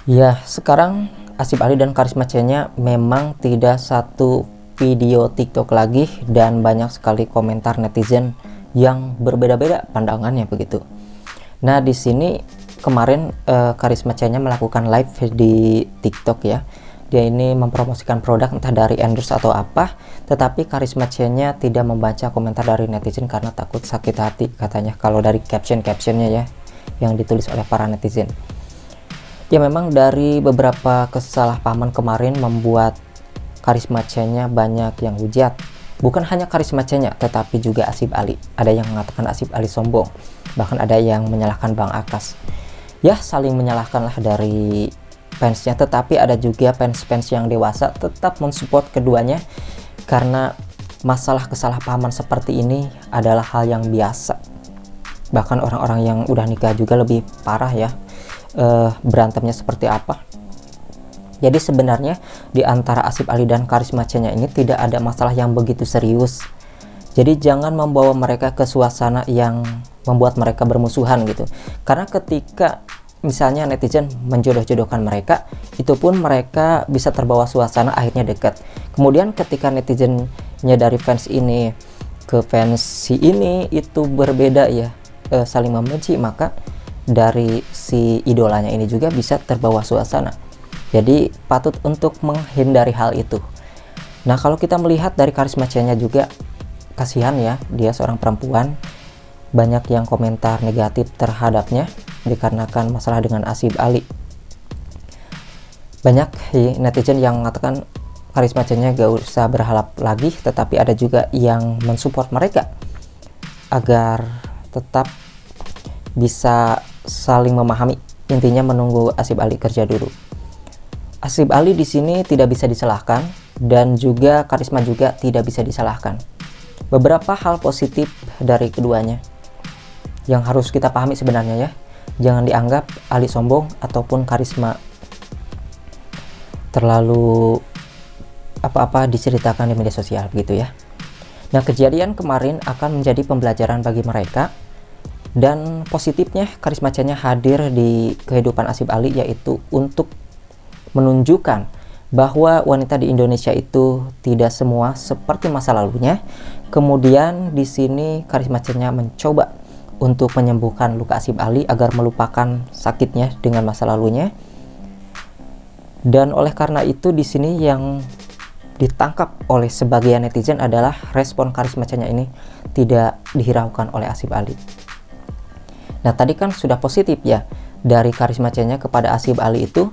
Ya, sekarang Asif Ali dan Karisma C-nya memang tidak satu video TikTok lagi dan banyak sekali komentar netizen yang berbeda-beda pandangannya begitu. Nah, di sini kemarin Karisma C-nya melakukan live di TikTok ya. Dia ini mempromosikan produk entah dari endorse atau apa, tetapi Karisma C-nya tidak membaca komentar dari netizen karena takut sakit hati katanya kalau dari captionnya ya yang ditulis oleh para netizen. Ya, memang dari beberapa kesalahpahaman kemarin membuat Karisma C-nya banyak yang hujat. Bukan hanya Karisma C-nya, tetapi juga Asif Ali. Ada yang mengatakan Asif Ali sombong, bahkan ada yang menyalahkan Bang Akas. Ya, saling menyalahkan lah dari fansnya, tetapi ada juga fans-fans yang dewasa tetap mensupport keduanya karena masalah kesalahpahaman seperti ini adalah hal yang biasa. Bahkan orang-orang yang udah nikah juga lebih parah ya berantemnya seperti apa. Jadi sebenarnya di antara Asif Ali dan Karisma C-nya ini tidak ada masalah yang begitu serius. Jadi jangan membawa mereka ke suasana yang membuat mereka bermusuhan gitu. Karena ketika misalnya netizen menjodoh-jodohkan mereka, itu pun mereka bisa terbawa suasana akhirnya dekat. Kemudian ketika netizennya dari fans ini ke fans si ini itu berbeda ya, saling membenci, maka dari si idolanya ini juga bisa terbawa suasana. Jadi patut untuk menghindari hal itu. Nah, kalau kita melihat dari Karisma C-nya juga, kasihan ya, dia seorang perempuan, banyak yang komentar negatif terhadapnya dikarenakan masalah dengan Asif Ali. Banyak netizen yang mengatakan Karisma C-nya gak usah berharap lagi, tetapi ada juga yang mensupport mereka agar tetap bisa saling memahami. Intinya menunggu Asif Ali kerja dulu. Asif Ali di sini tidak bisa disalahkan dan juga Karisma juga tidak bisa disalahkan. Beberapa hal positif dari keduanya yang harus kita pahami sebenarnya ya. Jangan dianggap Ali sombong ataupun Karisma terlalu apa-apa diceritakan di media sosial begitu ya. Nah, kejadian kemarin akan menjadi pembelajaran bagi mereka. Dan positifnya Karisma C-nya hadir di kehidupan Asif Ali yaitu untuk menunjukkan bahwa wanita di Indonesia itu tidak semua seperti masa lalunya. Kemudian di sini Karisma C-nya mencoba untuk menyembuhkan luka Asif Ali agar melupakan sakitnya dengan masa lalunya. Dan oleh karena itu di sini yang ditangkap oleh sebagian netizen adalah respon Karisma C-nya ini tidak dihiraukan oleh Asif Ali. Nah, tadi kan sudah positif ya dari Karisma C-nya kepada Asif Ali itu,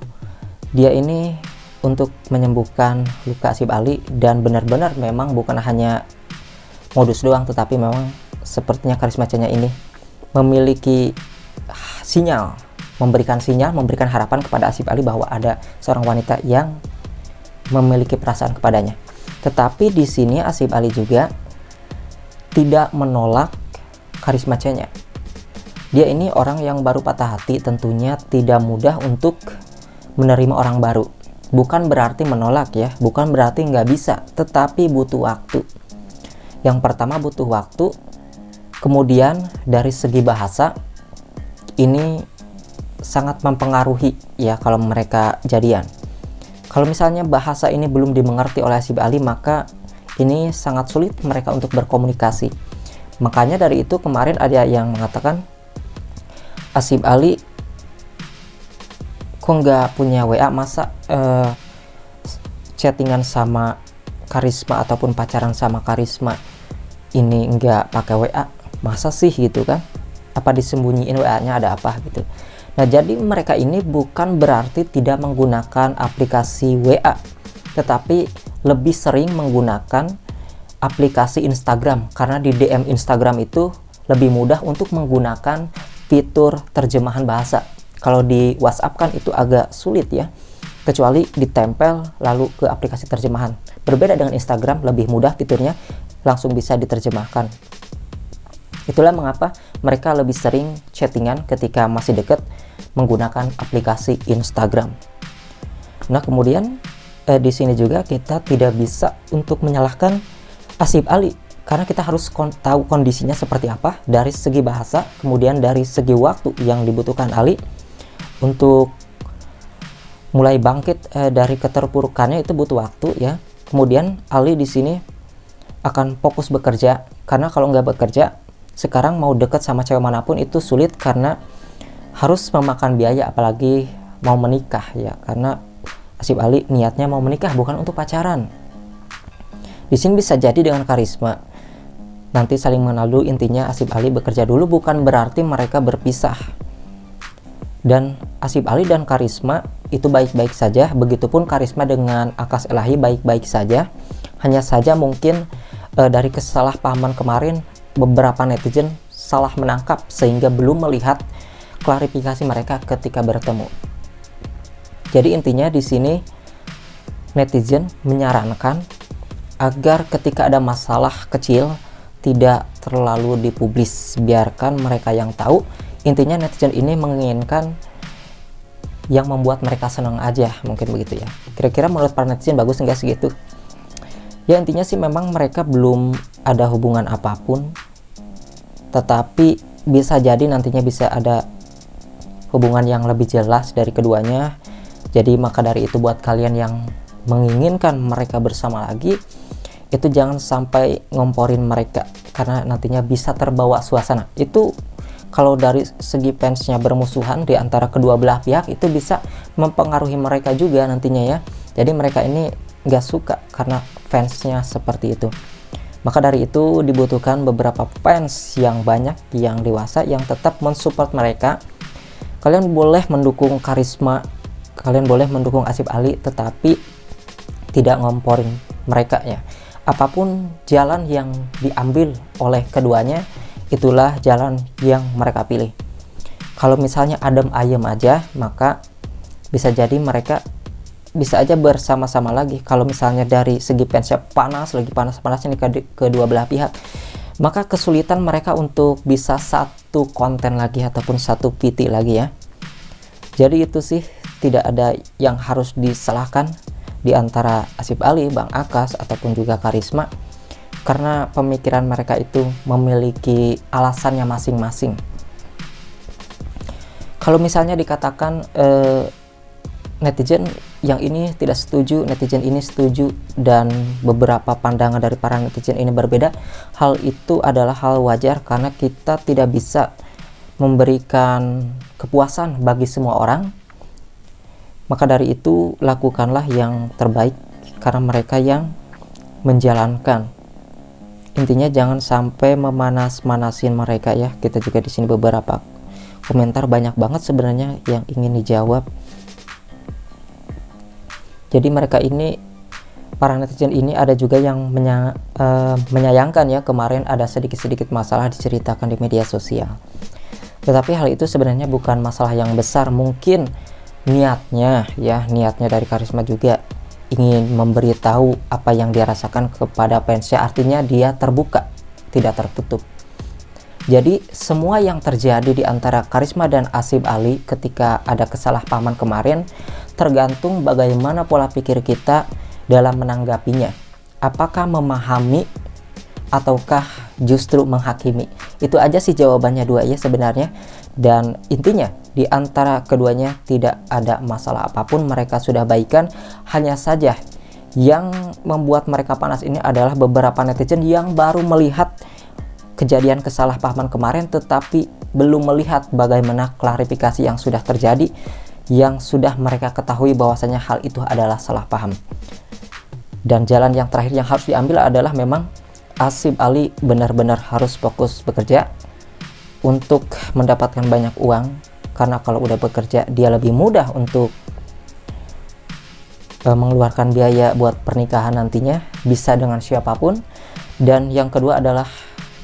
dia ini untuk menyembuhkan luka Asif Ali dan benar-benar memang bukan hanya modus doang, tetapi memang sepertinya Karisma C-nya ini memiliki sinyal, memberikan harapan kepada Asif Ali bahwa ada seorang wanita yang memiliki perasaan kepadanya. Tetapi di sini Asif Ali juga tidak menolak Karisma C-nya. Dia ini orang yang baru patah hati, tentunya tidak mudah untuk menerima orang baru. Bukan berarti menolak ya, bukan berarti nggak bisa, tetapi butuh waktu. Yang pertama butuh waktu, kemudian dari segi bahasa, ini sangat mempengaruhi ya kalau mereka jadian. Kalau misalnya bahasa ini belum dimengerti oleh Asif Ali, maka ini sangat sulit mereka untuk berkomunikasi. Makanya dari itu kemarin ada yang mengatakan, Asif Ali kok nggak punya WA, masa chattingan sama Karisma ataupun pacaran sama Karisma ini nggak pakai WA, masa sih gitu kan, apa disembunyiin WA-nya, ada apa gitu. Nah, jadi mereka ini bukan berarti tidak menggunakan aplikasi WA, tetapi lebih sering menggunakan aplikasi Instagram karena di DM Instagram itu lebih mudah untuk menggunakan fitur terjemahan bahasa. Kalau di WhatsApp kan itu agak sulit ya, kecuali ditempel lalu ke aplikasi terjemahan. Berbeda dengan Instagram, lebih mudah fiturnya, langsung bisa diterjemahkan. Itulah mengapa mereka lebih sering chattingan ketika masih dekat menggunakan aplikasi Instagram. Nah, kemudian di sini juga kita tidak bisa untuk menyalahkan Asif Ali karena kita harus tahu kondisinya seperti apa dari segi bahasa, kemudian dari segi waktu yang dibutuhkan Ali untuk mulai bangkit dari keterpurukannya itu butuh waktu ya. Kemudian Ali di sini akan fokus bekerja, karena kalau nggak bekerja sekarang mau deket sama cewek manapun itu sulit karena harus memakan biaya, apalagi mau menikah ya, karena Asif Ali niatnya mau menikah bukan untuk pacaran. Di sini bisa jadi dengan Karisma nanti saling mengenal dulu. Intinya Asif Ali bekerja dulu, bukan berarti mereka berpisah. Dan Asif Ali dan Karisma itu baik-baik saja, begitupun Karisma dengan Akas Elahi baik-baik saja. Hanya saja mungkin dari kesalahpahaman kemarin beberapa netizen salah menangkap sehingga belum melihat klarifikasi mereka ketika bertemu. Jadi intinya di sini netizen menyarankan agar ketika ada masalah kecil tidak terlalu dipublis, biarkan mereka yang tahu. Intinya netizen ini menginginkan yang membuat mereka senang aja, mungkin begitu ya. Kira-kira menurut para netizen bagus enggak segitu? Ya intinya sih memang mereka belum ada hubungan apapun, tetapi bisa jadi nantinya bisa ada hubungan yang lebih jelas dari keduanya. Jadi maka dari itu buat kalian yang menginginkan mereka bersama lagi, itu jangan sampai ngomporin mereka, karena nantinya bisa terbawa suasana. Itu kalau dari segi fansnya bermusuhan di antara kedua belah pihak, itu bisa mempengaruhi mereka juga nantinya ya. Jadi mereka ini nggak suka karena fansnya seperti itu. Maka dari itu dibutuhkan beberapa fans yang banyak, yang dewasa, yang tetap mensupport mereka. Kalian boleh mendukung Karisma, kalian boleh mendukung Asif Ali, tetapi tidak ngomporin mereka ya. Apapun jalan yang diambil oleh keduanya, itulah jalan yang mereka pilih. Kalau misalnya adem ayem aja, maka bisa jadi mereka bisa aja bersama-sama lagi. Kalau misalnya dari segi fansnya panas, lagi panas-panasnya nih kedua belah pihak, maka kesulitan mereka untuk bisa satu konten lagi ataupun satu PT lagi ya. Jadi itu sih tidak ada yang harus disalahkan di antara Asif Ali, Bang Akas ataupun juga Karisma, karena pemikiran mereka itu memiliki alasannya masing-masing. Kalau misalnya dikatakan netizen yang ini tidak setuju, netizen ini setuju, dan beberapa pandangan dari para netizen ini berbeda, hal itu adalah hal wajar karena kita tidak bisa memberikan kepuasan bagi semua orang. Maka dari itu lakukanlah yang terbaik karena mereka yang menjalankan. Intinya jangan sampai memanas-manasin mereka ya. Kita juga di sini beberapa komentar banyak banget sebenarnya yang ingin dijawab. Jadi mereka ini, para netizen ini ada juga yang menyayangkan ya, kemarin ada sedikit-sedikit masalah diceritakan di media sosial. Tetapi hal itu sebenarnya bukan masalah yang besar. Mungkin niatnya dari Karisma juga ingin memberitahu apa yang dia rasakan kepada fansnya, artinya dia terbuka, tidak tertutup. Jadi semua yang terjadi di antara Karisma dan Asif Ali ketika ada kesalahpahaman kemarin tergantung bagaimana pola pikir kita dalam menanggapinya. Apakah memahami ataukah justru menghakimi? Itu aja sih jawabannya dua ya sebenarnya. Dan intinya di antara keduanya tidak ada masalah apapun, mereka sudah baikan. Hanya saja yang membuat mereka panas ini adalah beberapa netizen yang baru melihat kejadian kesalahpahaman kemarin tetapi belum melihat bagaimana klarifikasi yang sudah terjadi, yang sudah mereka ketahui bahwasanya hal itu adalah salah paham. Dan jalan yang terakhir yang harus diambil adalah memang Asif Ali benar-benar harus fokus bekerja untuk mendapatkan banyak uang, karena kalau udah bekerja dia lebih mudah untuk mengeluarkan biaya buat pernikahan nantinya, bisa dengan siapapun. Dan yang kedua adalah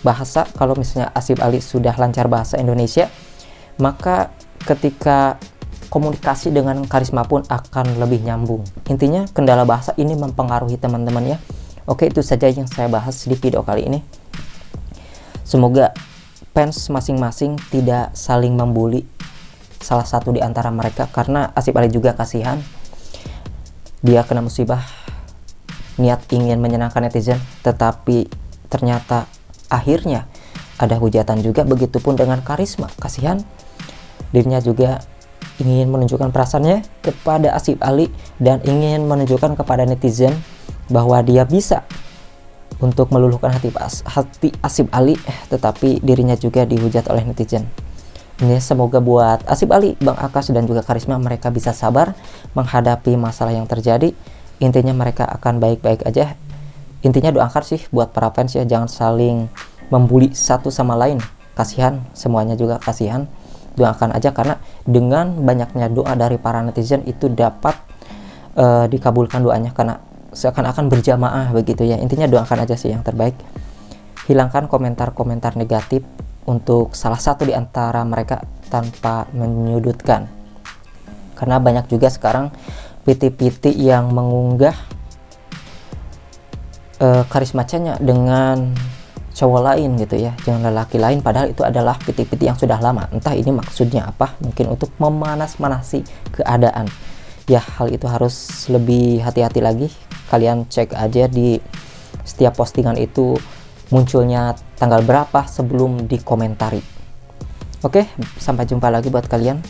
bahasa. Kalau misalnya Asif Ali sudah lancar bahasa Indonesia, maka ketika komunikasi dengan Karisma pun akan lebih nyambung. Intinya kendala bahasa ini mempengaruhi teman-teman ya. Oke, itu saja yang saya bahas di video kali ini. Semoga fans masing-masing tidak saling membuli salah satu di antara mereka, karena Asif Ali juga kasihan. Dia kena musibah, niat ingin menyenangkan netizen, tetapi ternyata akhirnya ada hujatan juga. Begitupun dengan Karisma, kasihan, dirinya juga ingin menunjukkan perasaannya kepada Asif Ali dan ingin menunjukkan kepada netizen bahwa dia bisa untuk meluluhkan hati Asif Ali, tetapi dirinya juga dihujat oleh netizen. Ini semoga buat Asif Ali, Bang Akas dan juga Karisma, mereka bisa sabar menghadapi masalah yang terjadi. Intinya mereka akan baik-baik aja. Intinya doakan sih buat para fans ya, jangan saling membuli satu sama lain. Kasihan, semuanya juga kasihan. Doakan aja, karena dengan banyaknya doa dari para netizen itu dapat dikabulkan doanya, karena seakan-akan berjamaah begitu ya. Intinya doakan aja sih yang terbaik. Hilangkan komentar-komentar negatif untuk salah satu di antara mereka tanpa menyudutkan, karena banyak juga sekarang PT-PT yang mengunggah Karisma Chen dengan cowok lain gitu ya, dengan lelaki lain, padahal itu adalah PT-PT yang sudah lama. Entah ini maksudnya apa, mungkin untuk memanas-manasi keadaan ya. Hal itu harus lebih hati-hati lagi. Kalian cek aja di setiap postingan itu munculnya tanggal berapa sebelum dikomentari. Oke, sampai jumpa lagi buat kalian.